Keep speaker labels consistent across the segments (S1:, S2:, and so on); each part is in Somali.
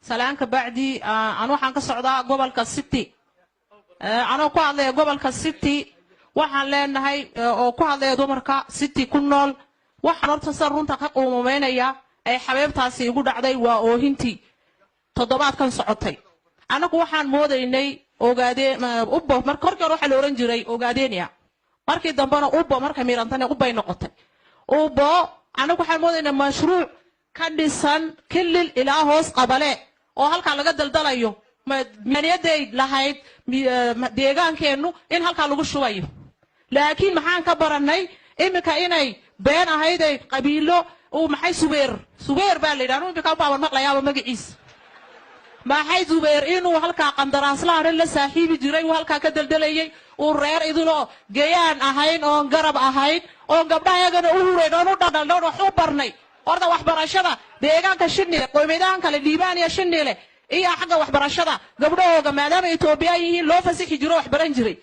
S1: salaanka bacdi aan waxaan ka socdaa gobolka City anoo ku hadlay gobolka City waxaan leenahay oo ku hadlay dumarka City ku nool waxaan horta runta ka qoomaynaya ay xabeebtaasi igu dhacday waa oohintii toddobaadkan socotay anagu waxaan moodaynay ogaadeen ubbo markii hore waxa la oran jiray ogaadeeniya markii dambana ubbo marka miirantana ubbay noqotay ubbo anagu waxaan moodaynay mashruuc ka dhisan kilil ilaa hoos qabale oo halka laga daldalayo maniyadey lahayd deegaankeenu in halka lagu shubayo laakiin maxaan ka baranay imika inay been ahayd ay qabiilo oo maxay subeer baa la yiraahdo imika baaban maqlayaaba magaciisa maxay subeer inuu halka qandaraaslaha la saaxiibi jiray oo halka ka daldalayay oo reer idulo geeyaan ahayn oo garab ahayn oo gabdhahayagana u hureen oo dhadhalno wax u barnay orda waxbarashada deegaanka Shinile qoymeedaan kale Liibaaniya Shinile iyo xagga waxbarashada gabdhahooga maadaama Itoobiya yihiin loo fasixi jiro wax baran jiray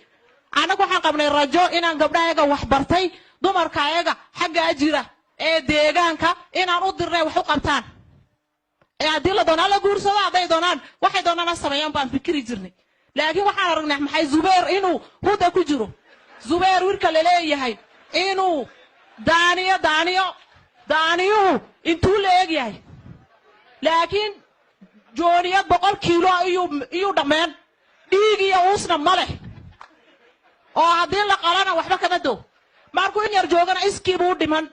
S1: anagu waxaan qabnay rajo inaan gabdhahayaga wax bartay dumarkaayaga xagga jira ee deegaanka inaan u dirnay wax u qabtaan ee hadii la doonaa la guursado haday doonaan waxay doonaan sameeyaan baan fikri jirnay laakiin waxaan aragnay maxay Zubeer inuu huda ku jiro Zubeer wirka leeyahay inuu daaniyo intuu leeyahay laakiin jooniyad 100 kiilo iyo dhammaan dhiigiyo uusna male oo hadii la qalana waxba ka dado markuu in yar joogana iskiibu dhiman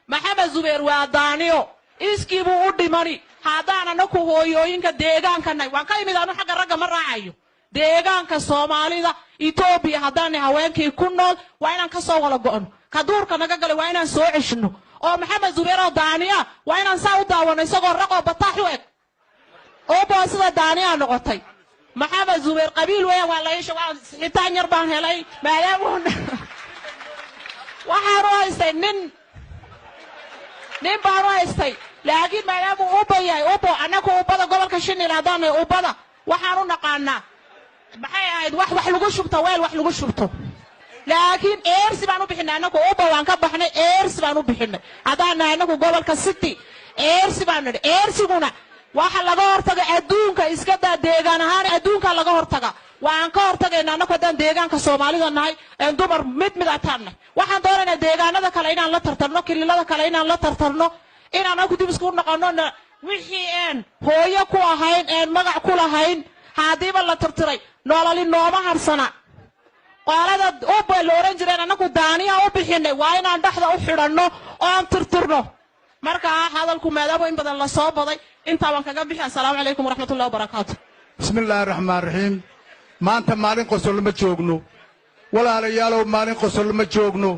S1: maxamed Zubeer waa daaniyo iskiibu u dhimani hadana ku hooyooyinka deegaankanay waan ka imid aanu xagga ragga ma raacayo deegaanka Soomaalida Itoobiya hadana haweenkii ku nool waa inaan ka soo wala go'on ka duurka naga galay waa inaan soo ceshino oo maxamed Zubeer oo daaniya waa inaan saa u daawano isagoo raqo batax u eg oo boosada daaniya noqotay maxamed Zubeer qabiil weyn waa la yeeshay waa xitaan yar baan helay maadaama waxaan u haystay nin baan u haystay laakiin maadaama uu bayay oo anagu ubada gobolka Shinile hadaan ubada waxaan u naqaanaa maxay ahayd wax lagu shubto weel wax lagu shubto laakiin eersi baan u bixinay anagu uba waan ka baxnay eersi baan u bixinay hadaan anagu gobolka City eersi baan nidhi eersiguna waxa laga hortaga adduunka iska daa deegaan ahaan adduunka laga hortaga waan ka hortagayna anagu hadaan deegaanka Soomaalida nahay ee dumar mid ataana waxaan doonaynaa deegaanada kale inaan la tartarno kililada kale inaan la tartarno inaan anagu dib isku noqono wixii aan hooyo ku ahayn aan magac ku lahayn hadiiba la tartiray nololi nooma harsana qaalada ubba la oran jireen anagu daaniya u bixinay waa inaan dhaxda u xidhanno oo aan tirtirno marka hadalku maadaama in badan la soo baday inta waan kaga bixi assalaamu alaykum waraxmatullaahi wabarakaatuh
S2: bismillaahir rahmaanir rahiim maanta maalin qosol ma joogno walaalayaal maalin qosol ma joogno